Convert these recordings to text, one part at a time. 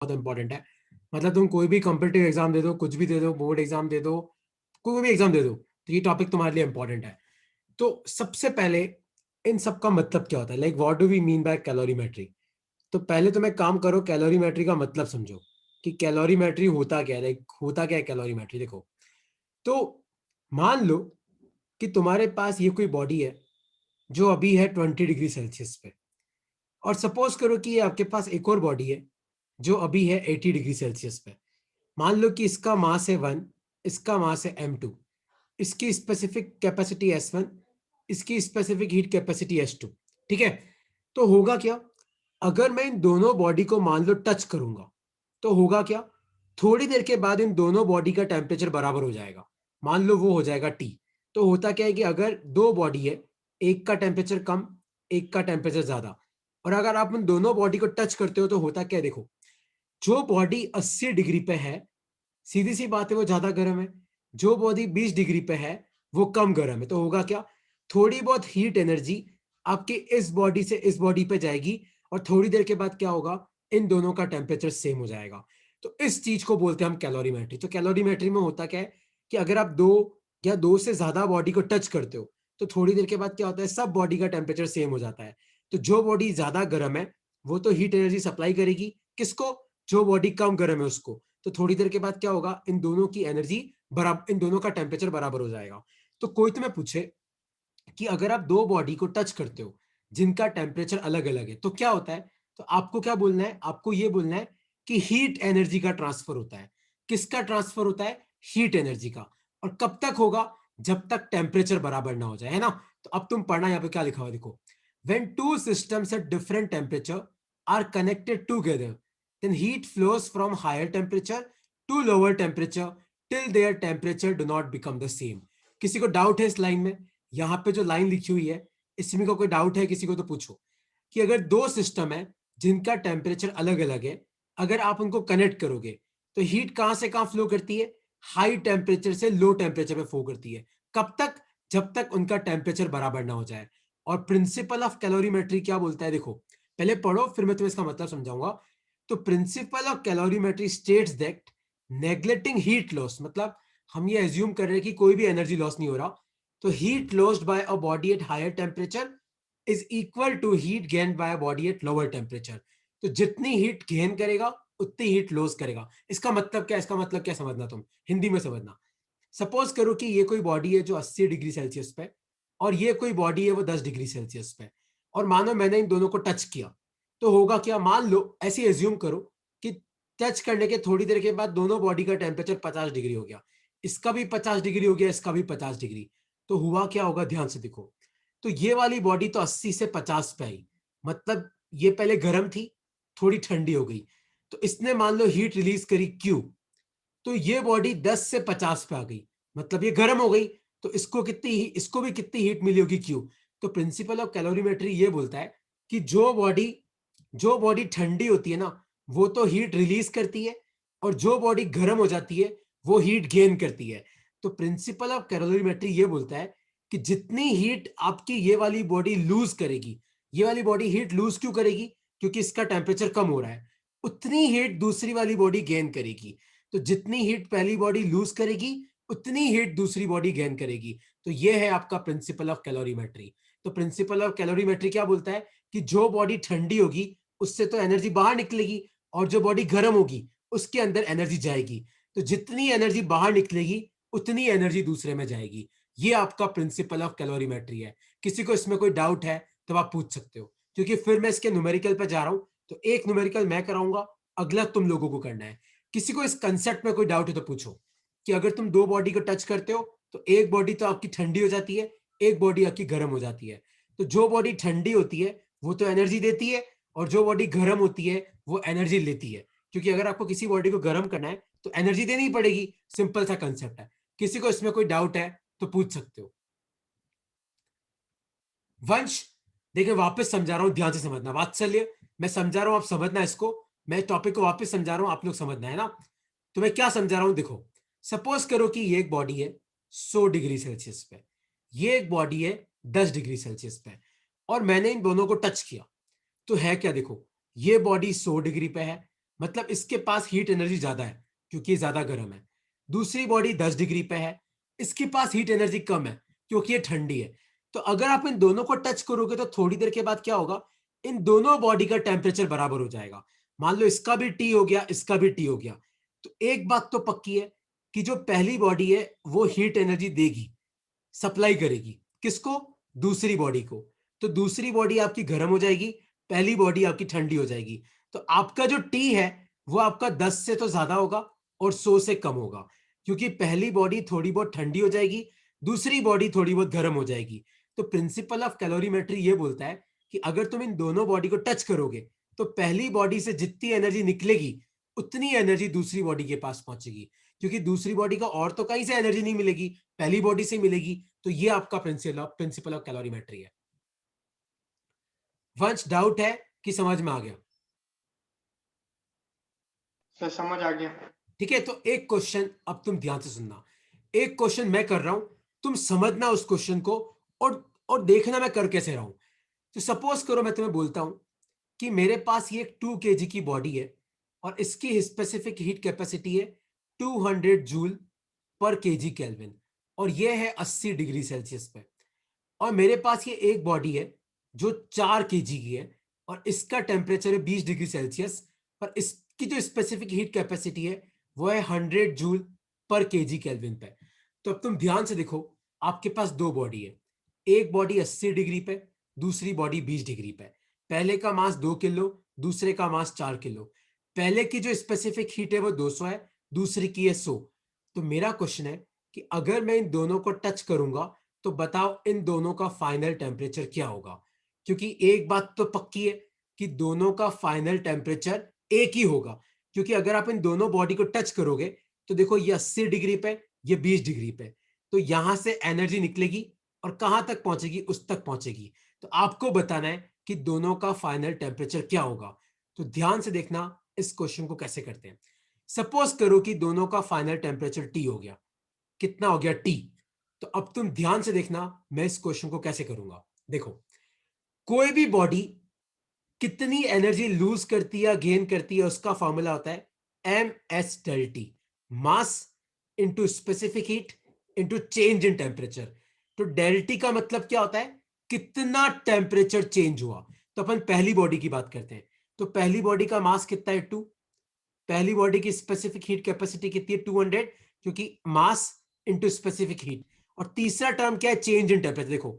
बहुत इंपॉर्टेंट है। मतलब तुम कोई भी कॉम्पिटिटिव एग्जाम दे दो, कुछ भी दे दो, बोर्ड एग्जाम दे दो, कोई भी एग्जाम दे दो, तो ये टॉपिक तुम्हारे लिए इंपॉर्टेंट है। तो सबसे पहले इन सब का मतलब क्या होता है, like what do we mean by calorimetry. तो पहले तुम एक काम करो, कैलोरीमेट्री का मतलब समझो कि कैलोरीमेट्री होता क्या है, लाइक होता क्या है कैलोरीमेट्री। देखो, तो मान लो कि तुम्हारे पास ये कोई बॉडी है जो अभी है 20 डिग्री सेल्सियस पे, और सपोज करो कि ये आपके पास एक और बॉडी है जो अभी है 80 डिग्री सेल्सियस पे। मान लो कि इसका मास है 1, इसका मास है m2, इसकी स्पेसिफिक कैपेसिटी S1, इसकी स्पेसिफिक हीट कैपेसिटी S2। ठीक है, तो होगा क्या, अगर मैं इन दोनों बॉडी को मान लो टच करूंगा, तो होगा क्या, थोड़ी देर के बाद इन दोनों बॉडी का टेम्परेचर बराबर हो जाएगा। मान लो वो हो जाएगा T। तो होता क्या है कि अगर दो बॉडी है, एक का टेम्परेचर कम, एक का टेम्परेचर ज्यादा, और अगर आप उन दोनों बॉडी को टच करते हो तो होता क्या है, देखो, जो बॉडी 80 डिग्री पे है, सीधी सी बात है वो ज्यादा गर्म है। जो बॉडी 20 डिग्री पे है वो कम गर्म है। तो होगा क्या, थोड़ी बहुत हीट एनर्जी आपके इस बॉडी से इस बॉडी पे जाएगी, और थोड़ी देर के बाद क्या होगा, इन दोनों का टेम्परेचर सेम हो जाएगा। तो इस चीज को बोलते हैं हम कैलोरीमेट्री। तो कैलोरीमेट्री में होता क्या है कि अगर आप दो या दो से ज्यादा बॉडी को टच करते हो, तो थोड़ी देर के बाद क्या होता है, सब बॉडी का टेम्परेचर सेम हो जाता है। तो जो बॉडी ज्यादा गर्म है वो तो हीट एनर्जी सप्लाई करेगी किसको, जो बॉडी कम गर्म है उसको। तो थोड़ी देर के बाद क्या होगा, इन दोनों की एनर्जी बराबर, इन दोनों का टेम्परेचर बराबर हो जाएगा। तो कोई तुम्हें पूछे कि अगर आप दो बॉडी को टच करते हो जिनका टेम्परेचर अलग अलग है, तो क्या होता है, तो आपको क्या बोलना है, आपको ये बोलना है कि हीट एनर्जी का ट्रांसफर होता है। किसका ट्रांसफर होता है, हीट एनर्जी का। और कब तक होगा, जब तक टेम्परेचर बराबर ना हो जाए, है ना। तो अब तुम पढ़ना, यहाँ पे क्या लिखा हुआ देखो, when two systems at different temperature are connected together, then heat flows from higher temperature to lower temperature till their temperature do not become the same। किसी को डाउट है इस लाइन में, यहाँ पे जो लाइन लिखी हुई है इसमें को कोई डाउट है किसी को, तो पूछो कि अगर दो सिस्टम है जिनका टेम्परेचर अलग अलग है, अगर आप उनको कनेक्ट करोगे तो हीट कहां से कहां फ्लो करती है, हाई टेम्परेचर से लो टेम्परेचर पे फ्लो करती है। कब तक, जब तक उनका टेम्परेचर बराबर ना हो जाए। और प्रिंसिपल ऑफ कैलोरीमेट्री क्या बोलता है, देखो पहले पढ़ो फिर मैं तुम्हें इसका मतलब समझाऊंगा। तो principal of calorimetry states that neglecting heat loss, मतलब हम ये एज्यूम कर रहे हैं कि कोई भी एनर्जी लॉस नहीं हो रहा, तो heat lost by a body at higher temperature is equal to heat gain by a body at lower temperature. तो जितनी हीट गेन करेगा उतनी हीट लॉस करेगा। इसका मतलब क्या, इसका मतलब क्या समझना, तुम हिंदी में समझना। सपोज करो कि ये कोई बॉडी है जो 80 डिग्री सेल्सियस पे, और ये कोई बॉडी है वो 10 डिग्री सेल्सियस पे, और मानो मैंने इन दोनों को टच किया, तो होगा क्या, मान लो ऐसे एज्यूम करो कि टच करने के थोड़ी देर के बाद दोनों बॉडी का टेम्परेचर 50 डिग्री हो गया, इसका भी 50 डिग्री हो गया, इसका भी 50 डिग्री। तो हुआ क्या होगा, ध्यान से देखो, तो ये वाली बॉडी तो 80 से 50 पे आई, मतलब ये पहले गर्म थी, थोड़ी ठंडी हो गई, तो इसने मान लो हीट रिलीज करी Q, तो ये बॉडी 10 से 50 पे आ गई, मतलब ये गर्म हो गई, तो इसको कितनी, इसको भी कितनी हीट मिली होगी, क्यों। तो प्रिंसिपल ऑफ कैलोरीमेट्री ये बोलता है कि जो बॉडी ठंडी होती है ना, वो तो हीट रिलीज करती है, और जो बॉडी गर्म हो जाती है वो हीट गेन करती है। तो प्रिंसिपल ऑफ कैलोरीमेट्री ये बोलता है कि जितनी हीट आपकी ये वाली बॉडी लूज करेगी, ये वाली बॉडी हीट लूज क्यों करेगी, क्योंकि इसका टेम्परेचर कम हो रहा है, उतनी हीट दूसरी वाली बॉडी गेन करेगी। तो जितनी हीट पहली बॉडी लूज करेगी उतनी हीट दूसरी बॉडी गेन करेगी। तो ये है आपका प्रिंसिपल ऑफ कैलोरीमेट्री। तो प्रिंसिपल ऑफ कैलोरीमेट्री क्या बोलता है कि जो बॉडी ठंडी होगी उससे तो एनर्जी बाहर निकलेगी, और जो बॉडी गर्म होगी उसके अंदर एनर्जी जाएगी। तो जितनी एनर्जी बाहर निकलेगी उतनी एनर्जी दूसरे में जाएगी। ये आपका प्रिंसिपल ऑफ कैलोरीमेट्री है। किसी को इसमें कोई डाउट है तो आप पूछ सकते हो, क्योंकि फिर मैं इसके न्यूमेरिकल पे जा रहा हूं, तो एक न्यूमेरिकल मैं कराऊंगा, अगला तुम लोगों को करना है। किसी को इस कंसेप्ट में कोई डाउट है तो पूछो कि अगर तुम दो बॉडी को टच करते हो तो एक बॉडी तो आपकी ठंडी हो जाती है, एक बॉडी आपकी गर्म हो जाती है। तो जो बॉडी ठंडी होती है वो तो एनर्जी देती है, और जो बॉडी गर्म होती है वो एनर्जी लेती है, क्योंकि अगर आपको किसी बॉडी को गर्म करना है तो एनर्जी देनी पड़ेगी। सिंपल सा कंसेप्ट है। किसी को इसमें कोई डाउट है तो पूछ सकते हो। वंश, देखिए वापस समझा रहा हूं, ध्यान से समझना। वात्सल्य, मैं समझा रहा हूं, आप समझना इसको। मैं टॉपिक को वापस समझा रहा हूं, आप लोग समझना है ना। तो मैं क्या समझा रहा हूं, देखो सपोज करो कि ये एक बॉडी है 100 डिग्री सेल्सियस पे, ये एक बॉडी है 10 डिग्री सेल्सियस पे, और मैंने इन दोनों को टच किया, तो है क्या, देखो ये बॉडी 100 डिग्री पे है, मतलब इसके पास हीट एनर्जी ज्यादा है क्योंकि ये ज्यादा गर्म है। दूसरी बॉडी 10 डिग्री पे है, इसके पास हीट एनर्जी कम है क्योंकि ये ठंडी है। तो अगर आप इन दोनों को टच करोगे तो थोड़ी देर के बाद क्या होगा, इन दोनों बॉडी का टेम्परेचर बराबर हो जाएगा। मान लो इसका भी टी हो गया, इसका भी टी हो गया, तो एक बात तो पक्की है कि जो पहली बॉडी है वो हीट एनर्जी देगी, सप्लाई करेगी। किसको? दूसरी बॉडी को। तो दूसरी बॉडी आपकी गर्म हो जाएगी, पहली बॉडी आपकी ठंडी हो जाएगी। तो आपका जो टी है वो आपका 10 से तो ज्यादा होगा और 100 से कम होगा, क्योंकि पहली बॉडी थोड़ी बहुत ठंडी हो जाएगी, दूसरी बॉडी थोड़ी बहुत गर्म हो जाएगी। तो प्रिंसिपल ऑफ कैलोरीमेट्री ये बोलता है कि अगर तुम इन दोनों बॉडी को टच करोगे तो पहली बॉडी से जितनी एनर्जी निकलेगी उतनी एनर्जी दूसरी बॉडी के पास पहुंचेगी, क्योंकि दूसरी बॉडी का और तो कहीं से एनर्जी नहीं मिलेगी, पहली बॉडी से मिलेगी। तो ये आपका प्रिंसिपल ऑफ कैलोरीमेट्री है। वंश डाउट है कि समझ में आ गया? सर समझ आ गया। ठीक है, तो एक क्वेश्चन अब तुम ध्यान से सुनना। एक क्वेश्चन मैं कर रहा हूं, तुम समझना उस क्वेश्चन को और देखना मैं कर कैसे रहा हूं। तो सपोज करो मैं तुम्हें बोलता हूं कि मेरे पास ये एक 2 kg की बॉडी है और इसकी स्पेसिफिक हीट कैपेसिटी है 200 जूल पर केजी केल्विन, और ये है 80 डिग्री सेल्सियस पे। और मेरे पास ये एक बॉडी है जो 4 केजी की है और इसका टेम्परेचर है 20 डिग्री सेल्सियस, और इसकी जो स्पेसिफिक हीट कैपेसिटी है वो है 100 जूल पर केजी केल्विन पे। तो अब तुम ध्यान से देखो, आपके पास दो बॉडी है, एक बॉडी 80 डिग्री पे, दूसरी बॉडी 20 डिग्री पे। पहले का मास 2 किलो, दूसरे का मास 4 किलो। पहले की जो स्पेसिफिक हीट है वो 200 है, दूसरी की है 100। तो मेरा क्वेश्चन है कि अगर मैं इन दोनों को टच करूंगा तो बताओ इन दोनों का फाइनल टेम्परेचर क्या होगा? क्योंकि एक बात तो पक्की है कि दोनों का फाइनल टेम्परेचर एक ही होगा, क्योंकि अगर आप इन दोनों बॉडी को टच करोगे तो देखो ये 80 डिग्री पे, ये 20 डिग्री पे, तो यहां से एनर्जी निकलेगी और कहां तक पहुंचेगी? उस तक पहुंचेगी। तो आपको बताना है कि दोनों का फाइनल टेम्परेचर क्या होगा। तो ध्यान से देखना इस क्वेश्चन को कैसे करते हैं। सपोज करो कि दोनों का फाइनल टेम्परेचर टी हो गया। कितना हो गया? टी। तो अब तुम ध्यान से देखना मैं इस क्वेश्चन को कैसे करूंगा। देखो, कोई भी बॉडी कितनी एनर्जी लूज करती है या गेन करती है उसका फॉर्मूला होता है M S del T, mass into specific heat into change in temperature. तो डेल टी का मतलब क्या होता है? कितना टेम्परेचर चेंज हुआ। तो अपन पहली बॉडी की बात करते हैं। तो पहली बॉडी का मास कितना है? 2। पहली बॉडी की स्पेसिफिक हीट कैपेसिटी कितनी है? 200, क्योंकि मास इंटू स्पेसिफिक हीट। और तीसरा टर्म क्या है? Change in temperature. देखो,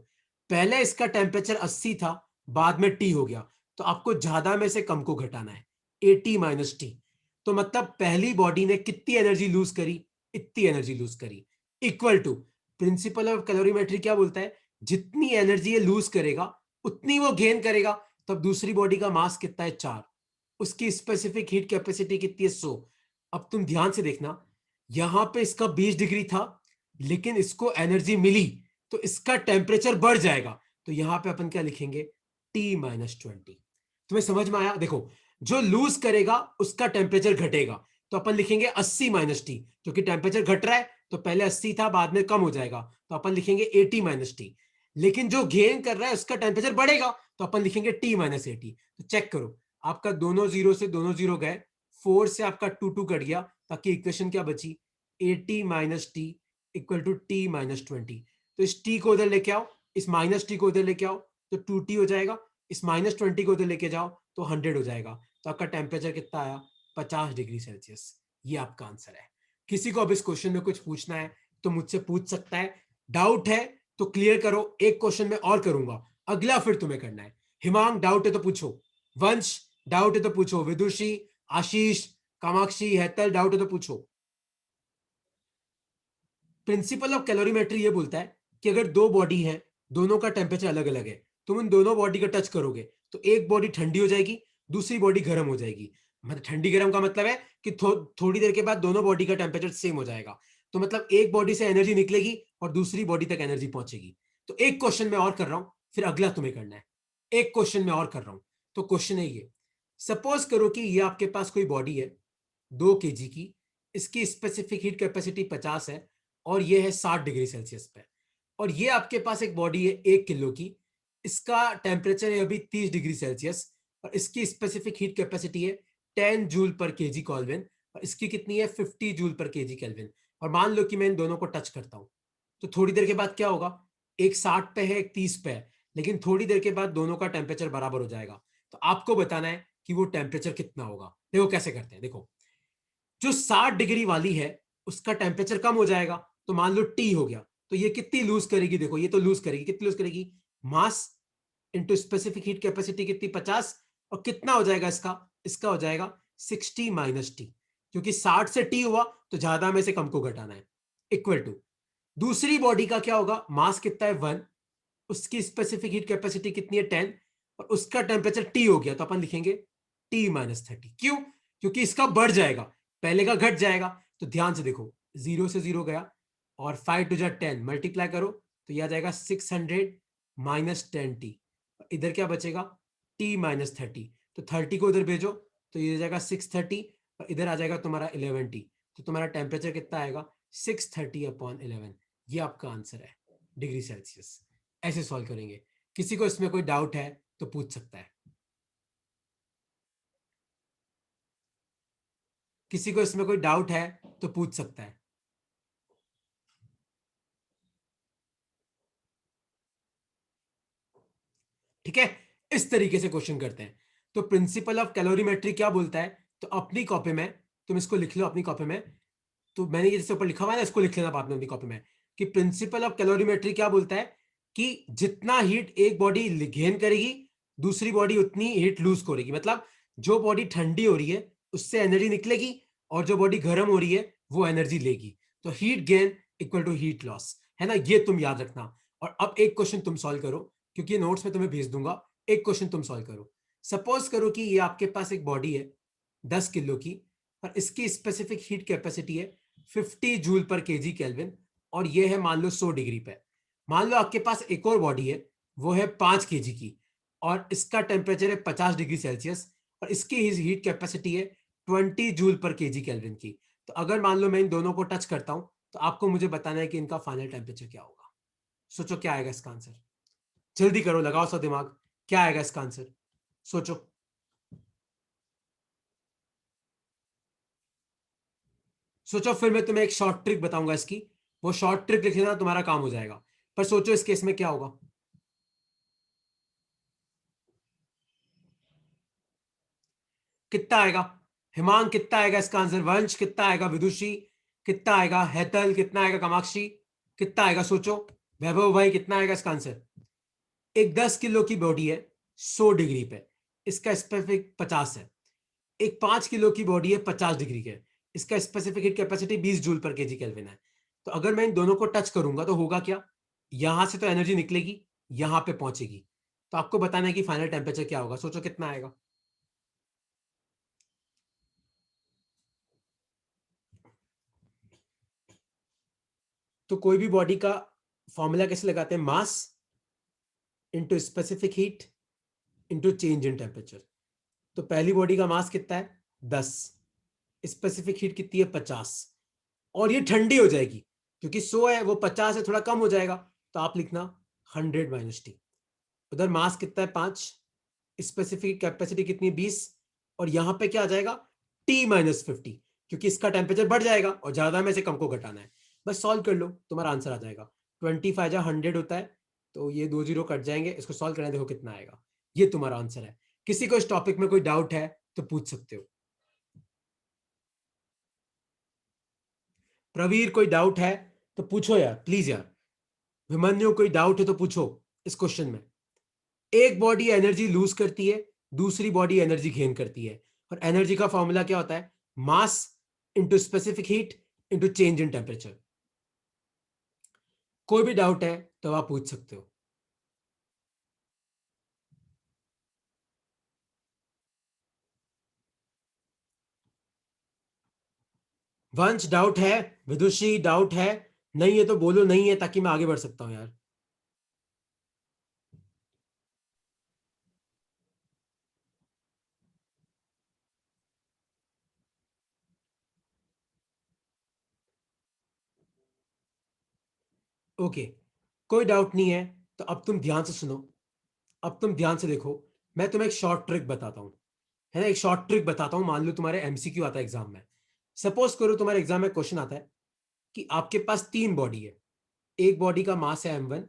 पहले इसका टेम्परेचर 80 था, बाद में टी हो गया, तो आपको ज्यादा में से कम को घटाना है, 80 माइनस टी। तो मतलब पहली बॉडी ने कितनी एनर्जी लूज करी? इतनी एनर्जी लूज करी। Equal to, principle of calorimetry क्या बोलता है? जितनी एनर्जी ये लूज करेगा उतनी वो गेन करेगा। तब दूसरी बॉडी का मास कितना है? 4। उसकी स्पेसिफिक हीट कैपेसिटी कितनी है? 100। अब तुम ध्यान से देखना, यहां पे इसका 20 डिग्री था लेकिन इसको एनर्जी मिली तो इसका टेम्परेचर बढ़ जाएगा। तो यहां पे अपन क्या लिखेंगे? T-20। तुम्हें समझ में आया? देखो, जो लूज करेगा उसका टेम्परेचर घटेगा, तो अपन लिखेंगे 80 माइनस टी, क्योंकि टेम्परेचर घट रहा है तो पहले 80 था बाद में कम हो जाएगा, तो अपन लिखेंगे 80 माइनस टी। लेकिन जो गेन कर रहा है उसका टेम्परेचर बढ़ेगा तो अपन लिखेंगे T-80। तो चेक करो, आपका दोनों जीरो से दोनों जीरो गए, 4 से आपका 2 कट गया, ताकि इक्वेशन क्या बची? 80 minus T equal to T-20। तो इस टी को उधर लेके आओ, इस माइनस टी को उधर लेके आओ तो 2T हो जाएगा, इस -20 को उधर लेके जाओ तो 100 हो जाएगा। तो आपका टेम्परेचर कितना आया? 50 डिग्री सेल्सियस। ये आपका आंसर है। किसी को अब इस क्वेश्चन में कुछ पूछना है तो मुझसे पूछ सकता है। डाउट है तो क्लियर करो, एक क्वेश्चन में और करूंगा, अगला फिर तुम्हें करना है। हिमांग डाउट है तो पूछो, वंश डाउट है तो पूछो, विदुषी, आशीष, कामाक्षी, हेतल डाउट है तो पूछो। प्रिंसिपल ऑफ कैलोरीमेट्री ये बोलता है कि अगर दो बॉडी है, दोनों का टेम्परेचर अलग अलग है, तुम इन दोनों बॉडी का टच करोगे तो एक बॉडी ठंडी हो जाएगी, दूसरी बॉडी गर्म हो जाएगी। मतलब ठंडी गर्म का मतलब है कि थोड़ी देर के बाद दोनों बॉडी का टेम्परेचर सेम हो जाएगा। तो मतलब एक बॉडी से एनर्जी निकलेगी और दूसरी बॉडी तक एनर्जी पहुंचेगी। तो एक क्वेश्चन मैं और कर रहा हूं, फिर अगला तुम्हें करना है। एक क्वेश्चन मैं और कर रहा हूं। तो क्वेश्चन है ये, सपोज करो कि ये आपके पास कोई बॉडी है 2 kg की, इसकी स्पेसिफिक हीट कैपेसिटी 50 है और ये है 60 डिग्री सेल्सियस पे। और ये आपके पास एक बॉडी है 1 किलो की, इसका टेम्परेचर है अभी 30 डिग्री सेल्सियस और इसकी स्पेसिफिक हीट कैपेसिटी है 10 जूल पर केजी केल्विन और इसकी कितनी है 50 जूल पर केजी केल्विन। और मान लो कि मैं इन दोनों को टच करता हूं तो थोड़ी देर के बाद क्या होगा, एक 60 पे है एक 30 पे है, लेकिन थोड़ी देर के बाद दोनों का टेम्परेचर बराबर हो जाएगा। तो आपको बताना है कि वो टेम्परेचर कितना होगा। देखो कैसे करते हैं, देखो जो 60 डिग्री वाली है उसका टेम्परेचर कम हो जाएगा, तो मान लो टी हो गया, तो ये कितनी लूज करेगी, देखो ये तो लूज करेगी, कितनी लूज करेगी, मास इंटू स्पेसिफिक हीट कैपेसिटी कितनी 50, और कितना हो जाएगा इसका, इसका हो जाएगा 60 माइनस टी, क्योंकि 60 से टी हुआ तो ज्यादा में से कम को घटाना है, इक्वल टू दूसरी बॉडी का क्या होगा, मास कितना है 1, उसकी स्पेसिफिक हीट कैपेसिटी कितनी है 10, और उसका टेम्परेचर टी हो गया तो अपन लिखेंगे टी माइनस 30। क्यों, क्योंकि इसका बढ़ जाएगा, पहले का घट जाएगा। तो ध्यान से देखो, 0 से 0 गया और 5 टू जा 10 मल्टीप्लाई करो तो यह आ जाएगा 600 माइनस 10t, इधर क्या बचेगा t माइनस 30, तो 30 को उधर भेजो तो ये जाएगा 630 और इधर आ जाएगा तुम्हारा 11t, तो तुम्हारा टेम्परेचर कितना आएगा 630/11। ये आपका आंसर है डिग्री सेल्सियस। ऐसे सॉल्व करेंगे। किसी को इसमें कोई डाउट है तो पूछ सकता है, किसी को इसमें कोई डाउट है तो पूछ सकता है। ठीक है, इस तरीके से क्वेश्चन करते हैं। तो प्रिंसिपल ऑफ कैलोरीमेट्री क्या बोलता है, तो अपनी कॉपी में तुम इसको लिख लो, अपनी कॉपी में, तो मैंने ये जैसे ऊपर लिखा हुआ है ना, इसको लिख लेना बाद में अपनी कॉपी में, कि प्रिंसिपल ऑफ कैलोरीमेट्री क्या बोलता है कि जितना हीट एक बॉडी गेन करेगी दूसरी बॉडी उतनी हीट लूज करेगी। मतलब जो बॉडी ठंडी हो रही है उससे एनर्जी निकलेगी और जो बॉडी गर्म हो रही है वो एनर्जी लेगी। तो heat gain equal to heat loss, है ना, ये तुम याद रखना। और अब एक क्वेश्चन तुम सॉल्व करो, क्योंकि ये नोट्स में तुम्हें भेज दूंगा। एक क्वेश्चन तुम सॉल्व करो। सपोज करो कि ये आपके पास एक बॉडी है 10 किलो की और इसकी स्पेसिफिक हीट कैपेसिटी है 50 जूल पर केजी केल्विन, और ये है मान लो 100 डिग्री पे। मान लो आपके पास एक और बॉडी है, वो है 5 केजी की और इसका टेम्परेचर है 50 डिग्री सेल्सियस और इसकी हीट कैपेसिटी है 20 जूल पर केजी केल्विन की। तो अगर मान लो मैं इन दोनों को टच करता हूं तो आपको मुझे बताना है कि इनका फाइनल टेम्परेचर क्या होगा। सोचो क्या आएगा इसका आंसर, जल्दी करो, लगाओ सा दिमाग, क्या आएगा इसका आंसर, सोचो। सोचो, फिर मैं तुम्हें एक शॉर्ट ट्रिक बताऊंगा इसकी, वो शॉर्ट ट्रिक लिख लेना, तुम्हारा काम हो जाएगा। पर सोचो इस केस में क्या होगा, कितना आएगा, हिमांग कितना आएगा इसका आंसर, वंश कितना आएगा, विदुषी कितना आएगा, हेतल कितना आएगा, कामाक्षी कितना आएगा, सोचो। वैभव भाई कितना आएगा इसका आंसर। एक 10 किलो की बॉडी है 100 डिग्री पे, इसका स्पेसिफिक 50 है। एक 5 किलो की बॉडी है 50 डिग्री के, इसका स्पेसिफिक हीट कैपेसिटी 20 जूल पर केजी केल्विन है। तो अगर मैं इन दोनों को टच करूंगा तो होगा क्या, यहां से तो एनर्जी निकलेगी, यहां पे पहुंचेगी। तो आपको बताना है कि फाइनल टेम्परेचर क्या होगा, सोचो कितना आएगा। तो कोई भी बॉडी का फॉर्मूला कैसे लगाते हैं, मास into specific heat into change in temperature. तो पहली बॉडी का मास कितना है 10, स्पेसिफिक हीट कितनी है 50, और ये ठंडी हो जाएगी क्योंकि 100 है, वो 50 से थोड़ा कम हो जाएगा, तो आप लिखना 100 माइनस टी। उधर मास कितना है 5, स्पेसिफिक कैपेसिटी कितनी है 20, और यहां पे क्या आ जाएगा टी माइनस 50, क्योंकि इसका टेम्परेचर बढ़ जाएगा और ज्यादा में से कम को घटाना है। बस सॉल्व कर लो, तुम्हारा आंसर आ जाएगा। 25 जा 100 होता है, तो ये 2 जीरो कट जाएंगे, इसको सॉल्व करना, देखो कितना आएगा। ये तुम्हारा आंसर है। किसी को इस टॉपिक में कोई डाउट है तो पूछ सकते हो। प्रवीर कोई डाउट है तो पूछो यार, प्लीज यार। विमन्यु कोई डाउट है तो पूछो इस क्वेश्चन में। एक बॉडी एनर्जी लूज करती है, दूसरी बॉडी एनर्जी गेन करती है, और एनर्जी का फॉर्मूला क्या होता है, मास into specific heat into change in temperature. कोई भी डाउट है तो आप पूछ सकते हो। वंश डाउट है, विदुषी डाउट है, नहीं है तो बोलो नहीं है, ताकि मैं आगे बढ़ सकता हूं यार। ओके, कोई डाउट नहीं है तो अब तुम ध्यान से सुनो, अब तुम ध्यान से देखो। मैं तुम्हें एक शॉर्ट ट्रिक बताता हूं, है ना, एक शॉर्ट ट्रिक बताता हूं। मान लो तुम्हारे एमसीक्यू आता है एग्जाम में। सपोज करो तुम्हारे एग्जाम में क्वेश्चन आता है कि आपके पास 3 बॉडी है। एक बॉडी का मास है m1,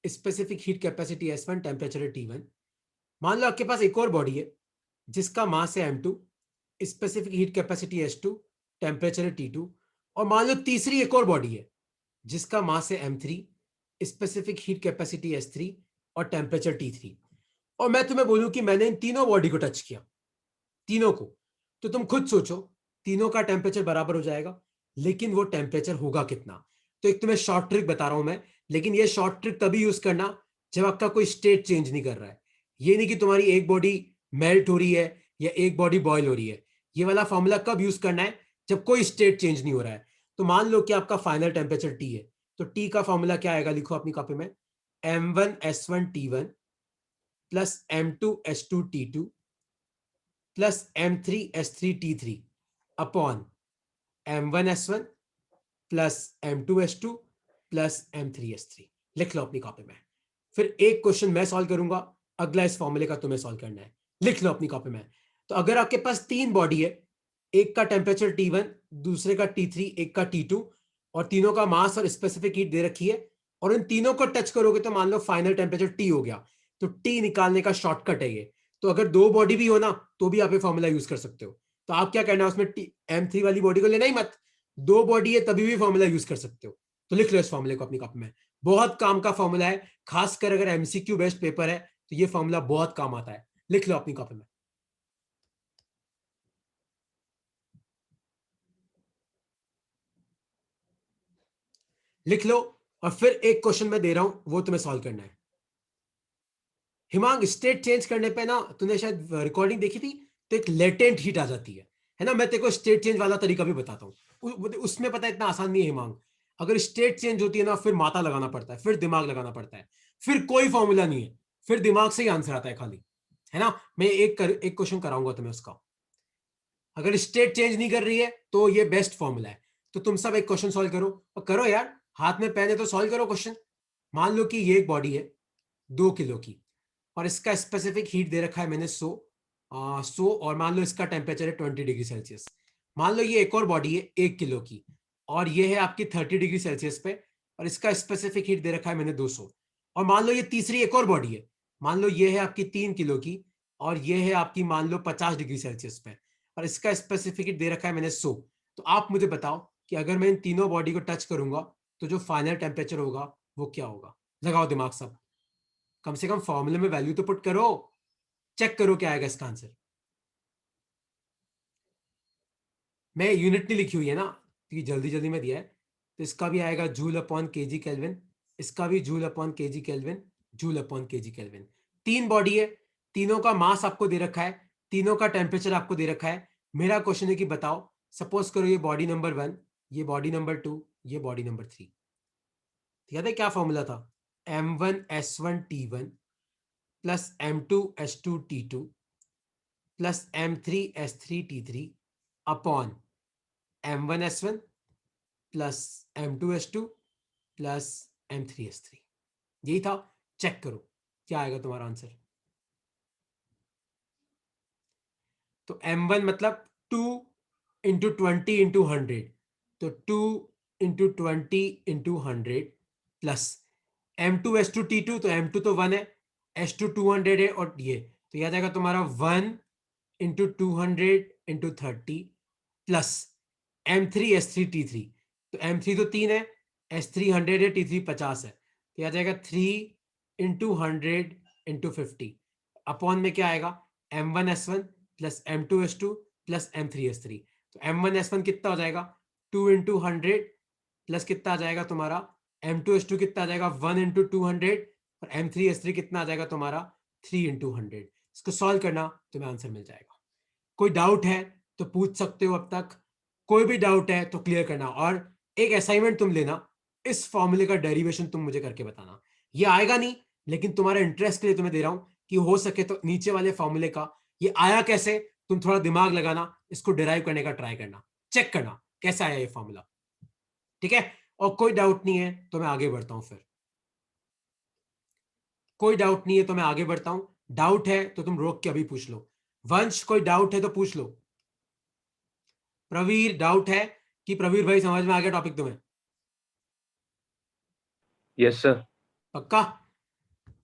specific heat capacity s1, temperature है T1। मान लो आपके पास एक और बॉडी है जिसका मास है m2, specific heat capacity s2, temperature है T2। और मान लो तीसरी एक और बॉडी है जिसका मास है m3, specific heat capacity s3 और टेम्परेचर T3। और मैं तुम्हें बोलूं कि मैंने इन तीनों बॉडी को टच किया, तीनों को, तो तुम खुद सोचो तीनों का टेम्परेचर बराबर हो जाएगा, लेकिन वो टेम्परेचर होगा कितना? तो एक तुम्हें शॉर्ट ट्रिक बता रहा हूं मैं, लेकिन ये शॉर्ट ट्रिक तभी यूज करना जब आपका कोई स्टेट चेंज नहीं कर रहा है। ये नहीं कि तुम्हारी एक बॉडी मेल्ट हो रही है या एक बॉडी बॉयल हो रही है। ये वाला फॉर्मूला कब यूज करना है? जब कोई स्टेट चेंज नहीं हो रहा है। तो मान लो कि आपका फाइनल टेम्परेचर टी है, तो टी का फॉर्मूला क्या आएगा? लिखो अपनी कॉपी में, m1s1t1 plus m2s2t2 plus m3s3t3 upon m1s1 plus m2s2 plus m3s3। लिख लो अपनी कॉपी में। फिर एक क्वेश्चन मैं सॉल्व करूंगा, अगला इस फॉर्मूले का तुम्हें सॉल्व करना है। लिख लो अपनी कॉपी में। तो अगर आपके पास 3 बॉडी है, एक का टेम्परेचर T1, दूसरे का T3, एक का T2, और तीनों का मास और स्पेसिफिक हीट दे रखी है, और इन तीनों को टच करोगे तो मान लो फाइनल टेम्परेचर T हो गया। तो T निकालने का शॉर्टकट है ये। तो अगर 2 बॉडी भी हो ना तो भी आप ये फॉर्मूला यूज कर सकते हो। तो आप क्या करना है, उसमें M3 वाली बॉडी को लेना ही मत, 2 बॉडी है तभी भी फॉर्मूला यूज कर सकते हो। तो लिख लो इस फॉर्मूले को अपनी कॉपी में। बहुत काम का फॉर्मूला है, खासकर अगर एमसीक्यू बेस्ड पेपर है तो ये फॉर्मूला बहुत काम आता है। लिख लो अपनी कॉपी में। लिख लो। और फिर एक क्वेश्चन मैं दे रहा हूं, वो तुम्हें सॉल्व करना है। हिमांग, स्टेट चेंज करने पे ना, तूने शायद रिकॉर्डिंग देखी थी, तो एक लेटेंट हीट आ जाती है ना। मैं तेरे को स्टेट चेंज वाला तरीका भी बताता हूँ। उसमें पता है इतना आसान नहीं है हिमांग। अगर स्टेट चेंज होती है ना, फिर माथा लगाना पड़ता है, फिर दिमाग लगाना पड़ता है, फिर कोई फॉर्मूला नहीं है, फिर दिमाग से ही आंसर आता है खाली, है ना। मैं एक क्वेश्चन कराऊंगा तुम्हें उसका। अगर स्टेट चेंज नहीं कर रही है तो ये बेस्ट फॉर्मूला है। तो तुम सब एक क्वेश्चन सॉल्व करो, और करो यार, हाथ में पेन है तो सॉल्व करो क्वेश्चन। मान लो कि ये एक बॉडी है 2 किलो की, और इसका स्पेसिफिक हीट दे रखा है मैंने 100, और मान लो इसका टेम्परेचर है 20 डिग्री सेल्सियस। मान लो ये एक और बॉडी है 1 किलो की, और ये है आपकी 30 डिग्री सेल्सियस पे, और इसका स्पेसिफिक हीट दे रखा है मैंने 200। और मान लो ये तीसरी एक और बॉडी है, मान लो ये है आपकी 3 किलो की, और ये है आपकी मान लो 50 डिग्री सेल्सियस पे, और इसका स्पेसिफिक हीट दे रखा है मैंने 100। तो आप मुझे बताओ कि अगर मैं इन तीनों बॉडी को टच करूंगा तो जो फाइनल टेम्परेचर होगा वो क्या होगा? लगाओ दिमाग सब, कम से कम फॉर्मूले में वैल्यू तो पुट करो, चेक करो क्या आएगा इसका आंसर। मैं यूनिट नहीं लिखी हुई है ना, क्योंकि जल्दी जल्दी में दिया है। तो इसका भी आएगा जूल अपॉन केजी केल्विन, इसका भी joule upon KG kelvin, joule upon KG kelvin. 3 body है, तीनों का मास आपको दे रखा है, तीनों का टेम्परेचर आपको दे रखा है। मेरा क्वेश्चन है कि बताओ, सपोज करो ये बॉडी नंबर 1, ये बॉडी नंबर 2, ये बॉडी नंबर 3। याद है क्या फॉर्मूला था? m1s1t1 plus m2s2t2 plus m3s3t3 upon m1s1 plus m2s2 plus m3s3। यही था। चेक करो क्या आएगा तुम्हारा आंसर। तो m1 मतलब 2 × 20 × 100, तो 2 × 20 × 100 प्लस m2s2t2, तो m2 तो 1 है, s2 200 है, और ये तो याद आएगा तुम्हारा 1 × 200 × 30 प्लस m3s3t3, तो m3 तो 3 है, s3 100 है, t3 50 है, तो याद आएगा 3 × 100 × 50 अपॉन में क्या आएगा? m1s1 plus m2s2 plus m3s3। तो m1s1 कितना हो जाएगा? 2 × 100 प्लस कितना आ जाएगा तुम्हारा m2s2 कितना आ जाएगा? 1 × 200, और m3s3 कितना आ जाएगा तुम्हारा? 3 × 100। इसको सॉल्व करना, तुम्हें आंसर मिल जाएगा। कोई डाउट है तो पूछ सकते हो अब तक, कोई भी डाउट है तो क्लियर करना। और एक असाइनमेंट तुम लेना, इस फॉर्मूले का डेरिवेशन तुम मुझे करके बताना। ये आएगा नहीं, लेकिन तुम्हारे इंटरेस्ट के लिए तुम्हें दे रहा हूं कि हो सके तो नीचे वाले फॉर्मूले का ये आया कैसे, तुम थोड़ा दिमाग लगाना, इसको डिराइव करने का ट्राई करना, चेक करना कैसे आया ये फॉर्मूला। ठीक है? और कोई डाउट नहीं है तो मैं आगे बढ़ता हूं। फिर कोई डाउट नहीं है तो मैं आगे बढ़ता हूं। डाउट है तो तुम रोक के अभी पूछ लो। वंश कोई डाउट है तो पूछ लो। प्रवीर डाउट है कि प्रवीर भाई समझ में आ गया टॉपिक तुम्हें? Yes sir. पक्का?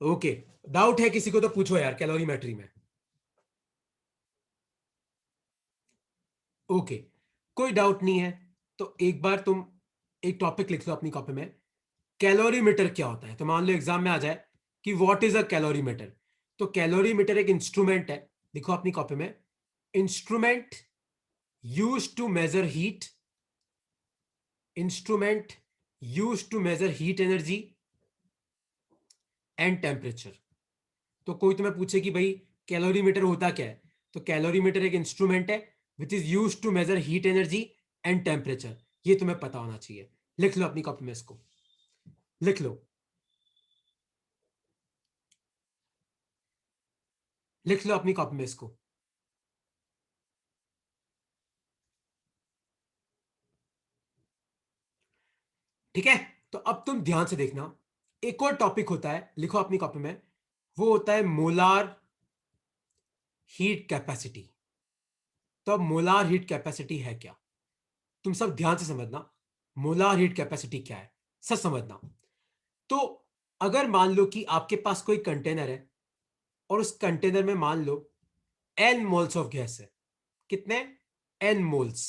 ओके। डाउट है किसी को तो पूछो यार कैलोरीमेट्री में। ओके, कोई डाउट नहीं है तो एक बार तुम एक टॉपिक लिख लो अपनी कॉपी में, कैलोरीमीटर क्या होता है। तो मान लो एग्जाम में आ जाए कि व्हाट इज अ कैलोरीमीटर। तो कैलोरीमीटर एक इंस्ट्रूमेंट है, लिखो अपनी कॉपी में, instrument used to measure heat, instrument used to measure heat energy and temperature. तो कोई तुम्हें पूछे कि भाई कैलोरीमीटर होता क्या है, तो कैलोरीमीटर एक इंस्ट्रूमेंट है which is used to measure heat energy and temperature. ये तुम्हें पता होना चाहिए। लिख लो अपनी कॉपी में इसको, लिख लो, लिख लो अपनी कॉपी में इसको। ठीक है, तो अब तुम ध्यान से देखना, एक और टॉपिक होता है, लिखो अपनी कॉपी में, वो होता है मोलार हीट कैपेसिटी। तो अब मोलार हीट कैपेसिटी है क्या, तुम सब ध्यान से समझना। मोलार हीट कैपेसिटी क्या है, सब समझना। तो अगर मान लो कि आपके पास कोई कंटेनर है और उस कंटेनर में मान लो n मोल्स ऑफ गैस है। कितने? n moles.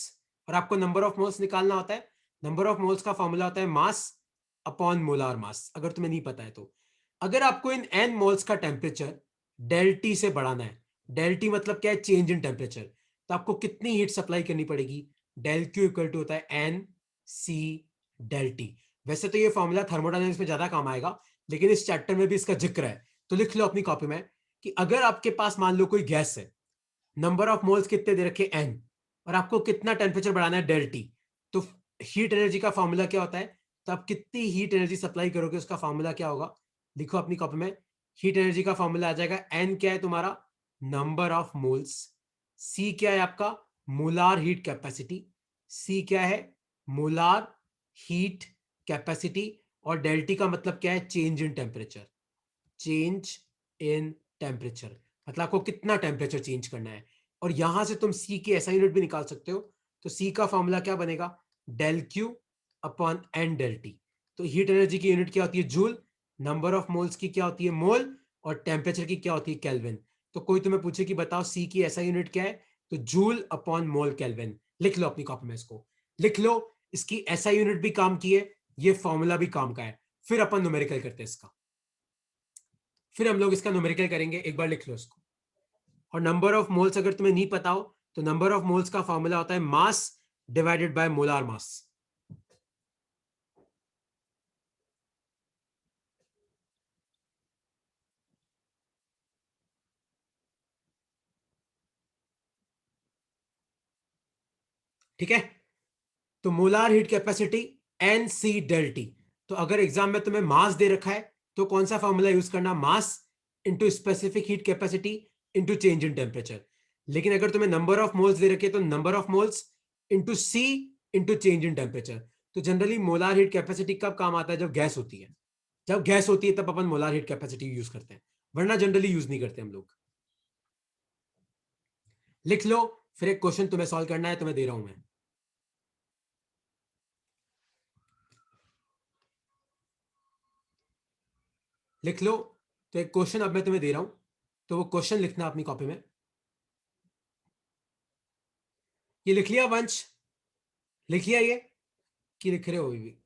और आपको नंबर ऑफ मोल्स निकालना होता है। नंबर ऑफ मोल्स का फॉर्मूला होता है मास अपॉन मोलार मास, अगर तुम्हें नहीं पता है तो। अगर आपको इन n मोल्स का टेम्परेचर डेल टी से बढ़ाना है, डेल टी मतलब क्या है? Change in temperature. तो आपको कितनी हीट सप्लाई करनी पड़ेगी? डेल क्यू इक्वल टू होता है एन सी डेल टी। वैसे तो ये फॉर्मूला थर्मोडायनेमिक्स में ज्यादा काम आएगा, लेकिन इस चैप्टर में भी इसका जिक्र है। तो लिख लो अपनी कॉपी में कि अगर आपके पास मान लो कोई गैस है, नंबर ऑफ मोल्स कितने दे रखे? एन, और आपको कितना टेम्परेचर बढ़ाना है? Del T. तो हीट एनर्जी का फॉर्मूला क्या होता है? तो आप कितनी हीट एनर्जी सप्लाई करोगे उसका फॉर्मूला क्या होगा? लिखो अपनी कॉपी में, हीट एनर्जी का फॉर्मूला आ जाएगा, एन क्या है तुम्हारा? Number of moles. सी क्या है आपका? Molar heat capacity. सी क्या है? Molar heat capacity. और डेल्टी का मतलब क्या है? Change in temperature. Change in temperature मतलब आपको कितना टेम्परेचर चेंज करना है। और यहां से तुम सी की ऐसा यूनिट भी निकाल सकते हो। तो सी का फॉर्मूला क्या बनेगा? Del Q upon N del T. तो हीट एनर्जी की यूनिट क्या होती है? जूल। नंबर ऑफ मोल्स की क्या होती है? मोल। और टेम्परेचर की क्या होती है? केल्विन। तो कोई तुम्हें पूछे कि बताओ सी की ऐसा यूनिट क्या है, तो जूल अपॉन मोल केल्विन। लिख लो अपनी कॉपी में इसको, लिख लो। इसकी ऐसा यूनिट भी काम की है, ये फॉर्मूला भी काम का है। फिर अपन न्यूमेरिकल करते हैं इसका, फिर हम लोग इसका न्यूमेरिकल करेंगे। एक बार लिख लो इसको। और नंबर ऑफ मोल्स अगर तुम्हें नहीं पता हो तो नंबर ऑफ मोल्स का फॉर्मूला होता है mass divided by molar mass. ठीक है, तो molar heat capacity N C del T. तो अगर एग्जाम में तुम्हें मास दे रखा है तो कौन सा फॉर्मूला यूज करना? Mass into specific heat capacity into change in temperature. लेकिन अगर तुम्हें नंबर ऑफ मोल्स दे रखे तो number of moles into C into change in temperature. तो जनरली मोलार हीट कैपेसिटी कब काम आता है? जब गैस होती है। जब गैस होती है तब अपन मोलार हीट कैपेसिटी यूज करते हैं, वरना जनरली यूज नहीं करते हम लोग। लिख लो। फिर एक क्वेश्चन तुम्हें सॉल्व करना है, तुम्हें दे रहा हूं मैं। लिख लो। तो एक क्वेश्चन अब मैं तुम्हें दे रहा हूं, तो वो क्वेश्चन लिखना अपनी कॉपी में। ये लिख लिया वंश? लिख लिया ये कि लिख रहे हो अभी भी?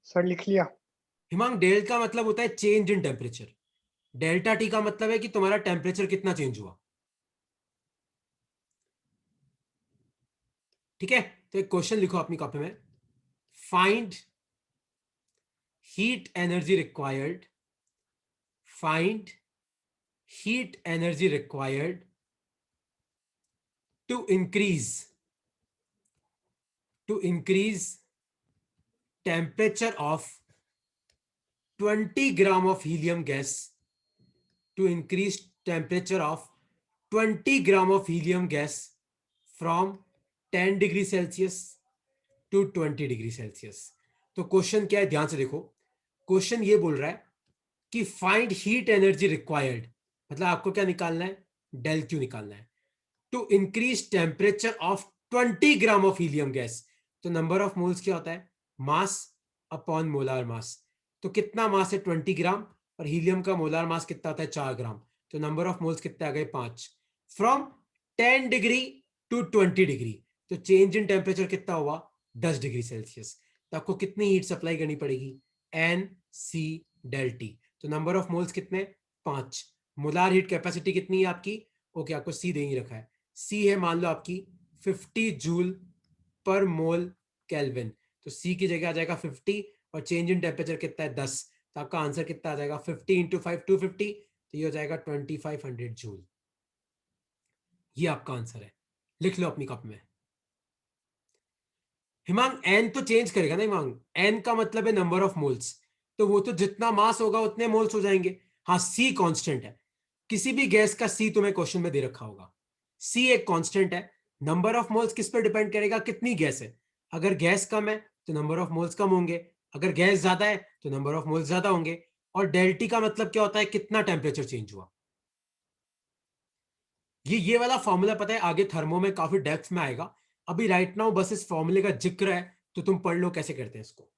सर लिख लिया। हिमांग, डेल का मतलब होता है change in temperature, delta T का मतलब है कि तुम्हारा टेम्परेचर कितना चेंज हुआ। ठीक है, तो एक क्वेश्चन लिखो अपनी कॉपी में, find heat energy required, find heat energy required to increase temperature of 20 gram of helium gas, to increase temperature of 20 gram of helium gas from 10 degree Celsius to 20 degree Celsius. तो question क्या है, ध्यान से देखो। Question ये बोल रहा है कि फाइंड हीट एनर्जी रिक्वायर्ड, मतलब आपको क्या निकालना है, डेल क्यू निकालना है, to increase temperature of 20 gram of helium gas. तो नंबर ऑफ मोल्स क्या होता है, मास अपॉन मोलार मास। तो कितना मास है 20 ग्राम, और हीलियम का मोलार मास कितना होता है 4 ग्राम। तो नंबर ऑफ मोल्स कितने आ गए 5। फ्रॉम 10 डिग्री टू 20 डिग्री, तो चेंज इन टेम्परेचर कितना हुआ 10 डिग्री सेल्सियस। तो आपको कितनी हीट सप्लाई करनी पड़ेगी, एन सी डेल टी। तो नंबर ऑफ मोल्स कितने 5। मोलार हीट कैपेसिटी कितनी है आपकी, ओके आपको सी दे ही रखा है, सी है मान लो आपकी 50 जूल पर मोल केल्विन। तो सी की जगह आ जाएगा 50 और चेंज इन टेम्परेचर कितना है 10। तो आपका आंसर कितना आ जाएगा 50 इंटू 5 250, तो ये हो जाएगा 2500 जूल। ये आपका आंसर है, लिख लो अपनी कॉप में। हिमांग एन तो चेंज करेगा ना हिमांग, एन का मतलब है नंबर ऑफ मोल्स, तो वो तो जितना मास होगा उतने मोल्स हो जाएंगे। हाँ सी कांस्टेंट है, किसी भी गैस का सी तुम्हें क्वेश्चन में दे रखा होगा, सी एक कांस्टेंट है। नंबर ऑफ मोल्स किस पर डिपेंड करेगा, कितनी गैस है। अगर गैस कम है तो नंबर ऑफ मोल्स कम होंगे, अगर गैस ज्यादा है तो नंबर ऑफ मोल्स ज्यादा होंगे। और डेल्टी का मतलब क्या होता है, कितना टेम्परेचर चेंज हुआ। ये वाला फॉर्मूला पता है आगे थर्मो में काफी डेप्थ में आएगा, अभी राइट नाउ बस इस फॉर्मूले का जिक्र है, तो तुम पढ़ लो कैसे करते हैं इसको।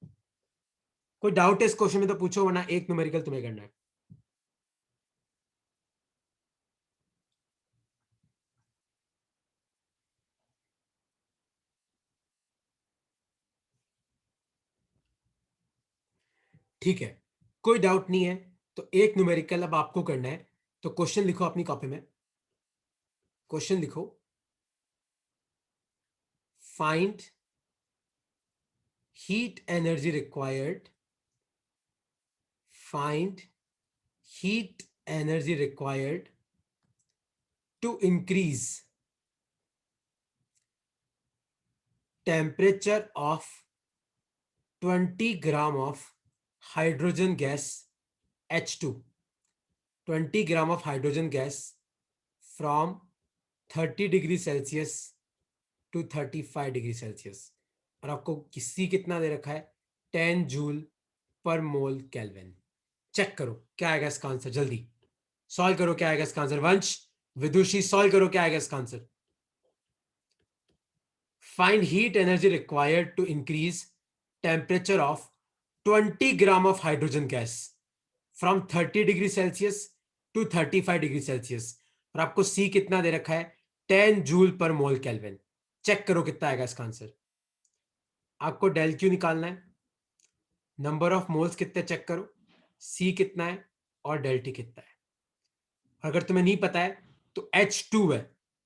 कोई डाउट है इस क्वेश्चन में तो पूछो, वरना एक न्यूमेरिकल तुम्हें करना है। ठीक है, कोई डाउट नहीं है, तो एक न्यूमेरिकल अब आपको करना है। तो क्वेश्चन लिखो अपनी कॉपी में, क्वेश्चन लिखो, find heat energy required, find heat energy required to increase temperature of 20 gram of hydrogen gas H2, 20 gram of hydrogen gas from 30 degree Celsius to 35 degree Celsius. और आपको किसी कितना दे रखा है 10 जूल पर मोल केल्विन। चेक करो क्या आएगा इसका आंसर, जल्दी सॉल्व करो क्या आएगा इसका आंसर। वंश विदुषी सॉल्व करो क्या आएगा इसका answer. Find heat energy required to increase temperature of 20 gram of hydrogen gas from 30 degree Celsius to 35 degree Celsius. और आपको सी कितना दे रखा है 10 जूल पर मोल केल्विन। चेक करो कितना आएगा इसका आंसर। आपको डेल क्यू निकालना है, नंबर ऑफ मोल्स कितने चेक करो, सी कितना है और डेल टी कितना है। अगर तुम्हें नहीं पता है तो H2 है,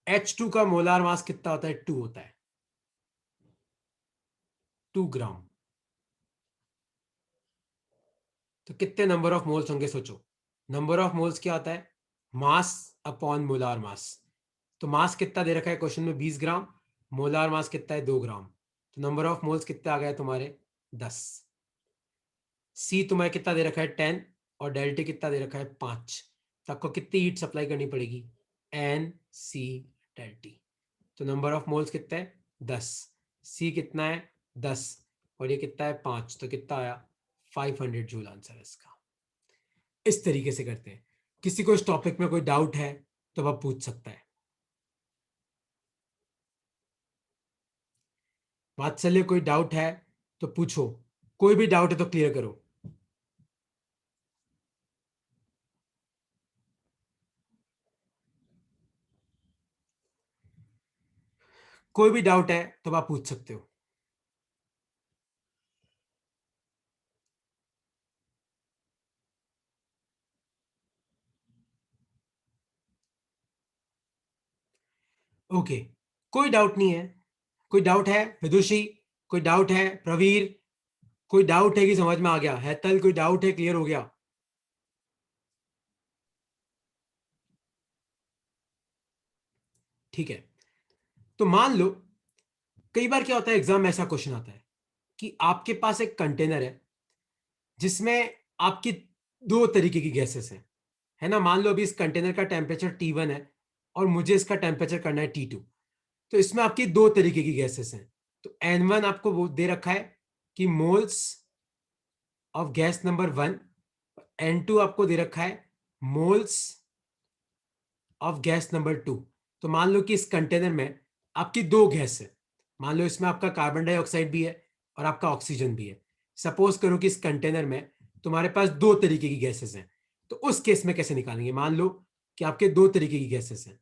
H2 का मोलार मास कितना होता है 2 होता है, 2 ग्राम। तो कितने नंबर ऑफ मोल्स होंगे सोचो। नंबर ऑफ मोल्स क्या होता है, मास अपॉन मोलार मास। तो मास कितना दे रखा है क्वेश्चन में 20 ग्राम, मोलार मास कितना है 2 ग्राम। तो नंबर ऑफ मोल्स कितना आ गया तुम्हारे 10। सी तुम्हें कितना दे रखा है 10 और डेल्टा कितना दे रखा है 5। तो आपको कितनी हीट सप्लाई करनी पड़ेगी, एन सी डेल्टी। तो नंबर ऑफ मोल्स कितना है 10, सी कितना है 10 और ये कितना है 5, तो कितना आया 500 जूल आंसर है इसका। इस तरीके से करते हैं। किसी को इस टॉपिक में कोई डाउट है तो वह पूछ सकता है। वात्सल्य कोई डाउट है तो पूछो, कोई भी डाउट है तो क्लियर करो। कोई भी डाउट है तो आप पूछ सकते हो। ओके, कोई डाउट नहीं है। कोई डाउट है विदुषी, कोई डाउट है प्रवीर, कोई डाउट है कि समझ में आ गया, हैतल कोई डाउट है क्लियर हो गया। ठीक है, तो मान लो कई बार क्या होता है एग्जाम में ऐसा क्वेश्चन आता है कि आपके पास एक कंटेनर है जिसमें आपकी दो तरीके की गैसेस हैं, है ना। मान लो अभी इस कंटेनर का टेम्परेचर T1 है और मुझे इसका टेम्परेचर करना है T2। तो इसमें आपकी दो तरीके की गैसेस हैं। तो N1 आपको वो दे रखा है कि moles of gas number 1, N2 आपको दे रखा है मोल्स ऑफ गैस नंबर 2। तो मान लो कि इस कंटेनर में आपकी दो गैस है, मान लो इसमें आपका कार्बन डाइऑक्साइड भी है और आपका ऑक्सीजन भी है। सपोज करो कि इस कंटेनर में तुम्हारे पास दो तरीके की गैसेस हैं, तो उस केस में कैसे निकालेंगे? मान लो कि आपके दो तरीके की गैसेस हैं,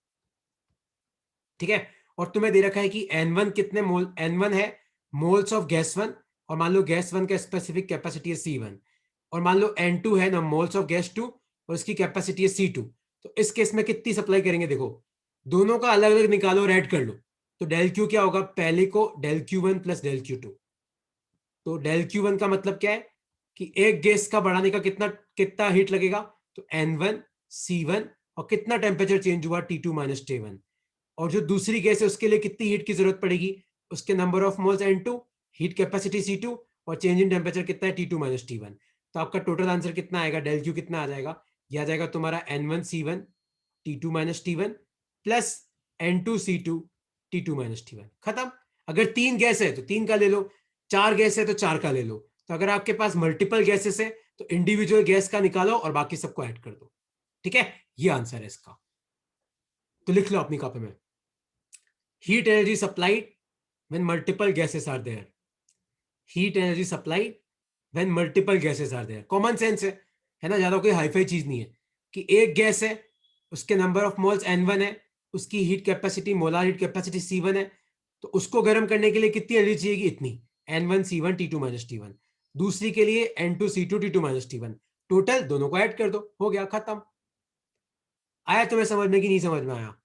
ठीक है, और तुम्हें दे रखा है कि N1 कितने मोल, N1 है मोल्स ऑफ गैस 1, और मान लो गैस 1 का स्पेसिफिक कैपेसिटी है C1, और मान लो N2 है ना मोल्स ऑफ गैस 2 और उसकी कैपेसिटी है C2। तो इस केस में कितनी सप्लाई करेंगे? देखो दोनों का अलग अलग निकालो और ऐड कर लो, तो डेल क्यू क्या होगा? पहले को del Q1 plus del Q2। तो डेल Q1 का मतलब क्या है कि एक गैस का बढ़ाने का कितना कितना हीट लगेगा? तो N1 C1, और कितना टेम्परेचर चेंज हुआ? T2 minus T1। और जो दूसरी गैस है उसके लिए कितनी हीट की जरूरत पड़ेगी? उसके number of moles N2, heat capacity C2, और चेंज इन टेम्परेचर कितना है? T2 minus T1। तो आपका टोटल आंसर कितना आएगा? डेल क्यू कितना आ जाएगा? यह आ जाएगा तुम्हारा N1 C1 T2 minus T1 plus N2 C2 T2 minus T1। खत्म। अगर तीन गैस है तो तीन का ले लो, चार गैस है तो चार का ले लो। तो अगर आपके पास मल्टीपल गैसेस है तो इंडिविजुअल गैस का निकालो और बाकी सबको ऐड कर दो। ठीक है, ये आंसर है इसका। तो लिख लो अपनी कॉपी में, heat energy supplied when multiple gases are there. Heat energy supplied when multiple gases are there. Common sense है ना, ज्यादा कोई हाईफाई चीज नहीं है कि एक गैस है उसके नंबर ऑफ मोल्स N1 है, उसकी heat capacity molar heat capacity C1 है, तो उसको गर्म करने के लिए कितनी एनर्जी चाहिए? इतनी, N1 C1 T2 minus T1। दूसरी के लिए N2 C2 T2 minus T1। Total दोनों को ऐड कर दो, हो गया, खत्म। आया तुम्हें समझ में कि नहीं समझ में आया?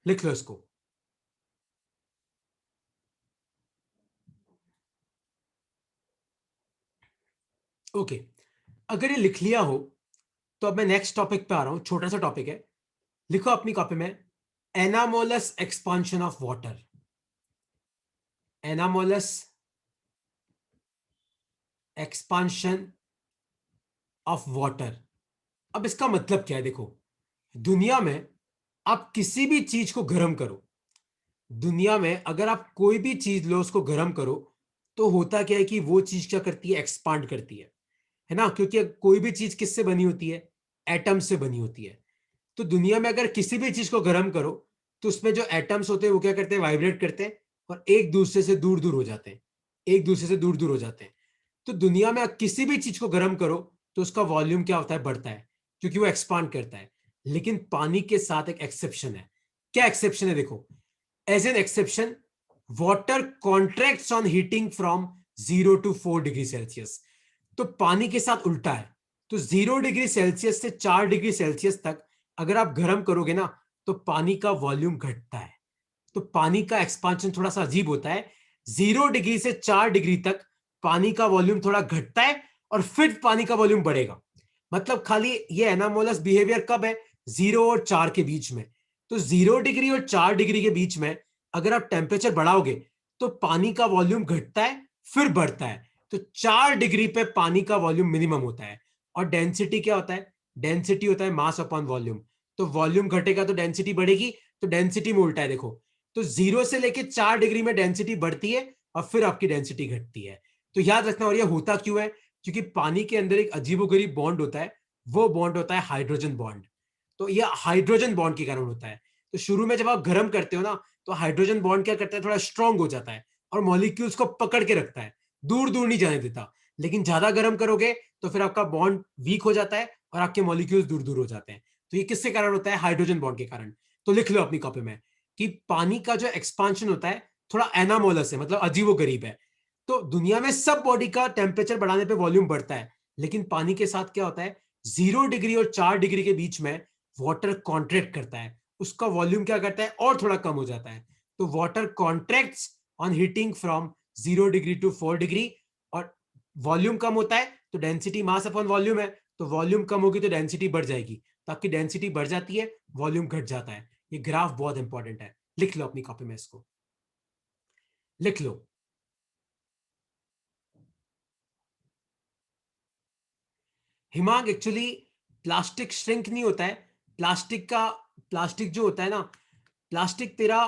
लिख लो इसको। ओके, अगर ये लिख लिया हो तो अब मैं नेक्स्ट टॉपिक पे आ रहा हूं, छोटा सा टॉपिक है। लिखो अपनी कॉपी में, anomalous expansion of water. Anomalous expansion of water. अब इसका मतलब क्या है? देखो दुनिया में आप किसी भी चीज को गर्म करो, दुनिया में अगर आप कोई भी चीज लो उसको गर्म करो, तो होता क्या है कि वो चीज क्या करती है? एक्सपांड करती है ना, क्योंकि कोई भी चीज किससे बनी होती है? एटम से बनी होती है। तो दुनिया में अगर किसी भी चीज को गर्म करो तो उसमें जो एटम्स होते हैं वो क्या करते हैं? वाइब्रेट करते हैं और एक दूसरे से दूर दूर हो जाते हैं, एक दूसरे से दूर दूर हो जाते हैं। तो दुनिया में किसी भी चीज को गर्म करो तो उसका वॉल्यूम क्या होता है? बढ़ता है, क्योंकि वो एक्सपांड करता है। लेकिन पानी के साथ एक एक्सेप्शन है। क्या एक्सेप्शन है? देखो, as an exception, water contracts on heating from 0 to 4 degree Celsius. तो पानी के साथ उल्टा है। तो 0 डिग्री सेल्सियस से 4 डिग्री सेल्सियस तक अगर आप गर्म करोगे ना तो पानी का वॉल्यूम घटता है। तो पानी का एक्सपांशन थोड़ा सा अजीब होता है। 0 डिग्री से 4 डिग्री तक पानी का वॉल्यूम थोड़ा घटता है और फिर पानी का वॉल्यूम बढ़ेगा। मतलब खाली ये एनामोलस बिहेवियर कब है? 0 और 4 के बीच में। तो 0 डिग्री और 4 डिग्री के बीच में अगर आप टेम्परेचर बढ़ाओगे तो पानी का वॉल्यूम घटता है फिर बढ़ता है। तो 4 डिग्री पे पानी का वॉल्यूम मिनिमम होता है। और डेंसिटी क्या होता है? डेंसिटी होता है मास अपॉन वॉल्यूम। तो वॉल्यूम घटेगा तो डेंसिटी बढ़ेगी, तो डेंसिटी में उल्टा है। देखो, तो 0 से लेके 4 डिग्री में डेंसिटी बढ़ती है और फिर आपकी डेंसिटी घटती है। तो याद रखना। और ये होता क्यों है? क्योंकि पानी के अंदर एक अजीबोगरीब बॉन्ड होता है, वो बॉन्ड होता है हाइड्रोजन बॉन्ड। तो ये हाइड्रोजन बॉन्ड के कारण होता है। तो शुरू में जब आप गर्म करते हो ना तो हाइड्रोजन बॉन्ड क्या करता है? थोड़ा स्ट्रांग हो जाता है और मॉलिक्यूल्स को पकड़ के रखता है, दूर दूर नहीं जाने देता। लेकिन ज्यादा गर्म करोगे तो फिर आपका बॉन्ड वीक हो जाता है और आपके मॉलिक्यूल्स दूर दूर हो जाते हैं। तो ये किसके कारण होता है? हाइड्रोजन बॉन्ड के कारण। तो लिख लो अपनी कॉपी में कि पानी का जो एक्सपांशन होता है थोड़ा एनामोलस है, मतलब अजीबोगरीब है। तो दुनिया में सब बॉडी का टेम्परेचर बढ़ाने पे वॉल्यूम बढ़ता है, लेकिन पानी के साथ क्या होता है? 0 डिग्री और 4 डिग्री के बीच में वाटर कॉन्ट्रैक्ट करता है, उसका वॉल्यूम क्या करता है? और थोड़ा कम हो जाता है। तो water contracts on heating from 0 degree to 4 degree, और वॉल्यूम कम होता है तो डेंसिटी मास अपॉन वॉल्यूम है, तो वॉल्यूम कम होगी तो डेंसिटी बढ़ जाएगी। तो आपकी डेंसिटी बढ़ जाती है, वॉल्यूम घट जाता है। ये ग्राफ बहुत इंपॉर्टेंट है, लिख लो अपनी कॉपी में, इसको लिख लो। हिमांग, एक्चुअली प्लास्टिक श्रिंक नहीं होता है। प्लास्टिक जो होता है ना, प्लास्टिक तेरा,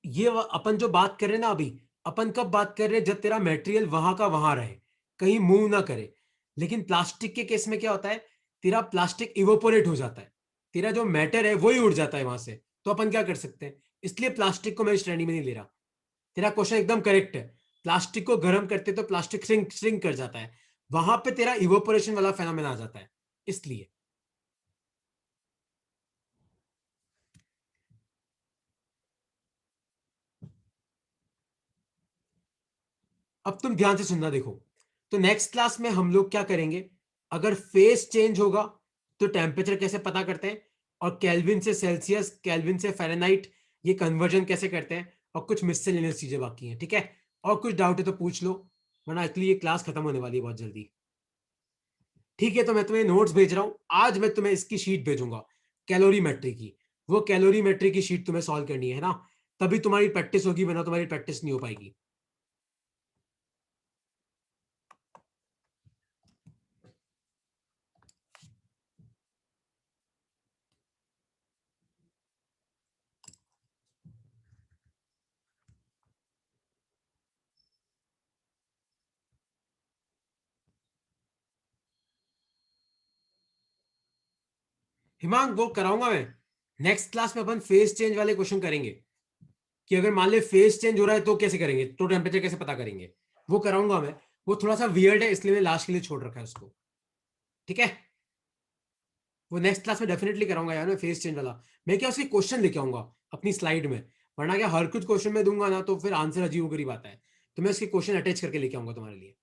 ये अपन जो बात कर रहे हैं ना अभी, अपन कब बात कर रहे हैं, जब तेरा मटेरियल वहां का वहां रहे, कहीं मूव ना करे। लेकिन प्लास्टिक के केस में क्या होता है, तेरा प्लास्टिक इवोपोरेट हो जाता है, तेरा जो मैटर है वही उड़ जाता है वहां से। तो अपन क्या कर सकते हैं, इसलिए प्लास्टिक को मैं श्रेणी में नहीं ले रहा। तेरा क्वेश्चन एकदम करेक्ट है, प्लास्टिक को गर्म करते तो प्लास्टिक श्रिंक श्रिंक कर जाता है, वहां पे तेरा इवोपोरेशन वाला फेनोमेना आ जाता है, इसलिए। अब तुम ध्यान से सुनना, देखो। तो नेक्स्ट क्लास में हम लोग क्या करेंगे, अगर फेस चेंज होगा तो टेम्परेचर कैसे पता करते हैं, और केल्विन से सेल्सियस, केल्विन से फ़ारेनहाइट, ये कन्वर्जन कैसे करते हैं, और कुछ मिससेलेनियस चीजें बाकी हैं, ठीक है। और कुछ डाउट है तो पूछ लो, वरना एक्चुअली ये क्लास खत्म होने वाली है बहुत जल्दी। ठीक है, तो मैं तुम्हें नोट्स भेज रहा हूं, आज मैं तुम्हें इसकी शीट भेजूंगा, कैलोरीमेट्री की। वो कैलोरीमेट्री की शीट तुम्हें सॉल्व करनी है ना, तभी तुम्हारी प्रैक्टिस होगी, वरना तुम्हारी प्रैक्टिस नहीं हो पाएगी। हिमांग, वो कराऊंगा मैं। नेक्स्ट क्लास में अपन फेस चेंज वाले क्वेश्चन करेंगे, कि अगर मान ले फेस चेंज हो रहा है तो कैसे करेंगे, तो टेम्परेचर कैसे पता करेंगे, वो कराऊंगा मैं। वो थोड़ा सा वियर्ड है, इसलिए मैं लास्ट के लिए छोड़ रखा है उसको, ठीक है। वो नेक्स्ट क्लास में डेफिनेटली कराऊंगा यार, मैं फेस चेंज वाला। मैं क्या उसके क्वेश्चन लेके आऊंगा अपनी स्लाइड में, वरना क्या हर कुछ क्वेश्चन में दूंगा ना तो फिर आंसर अजीब गरीब आता है। तो मैं उसके क्वेश्चन अटैच करके लेके आऊंगा तुम्हारे लिए।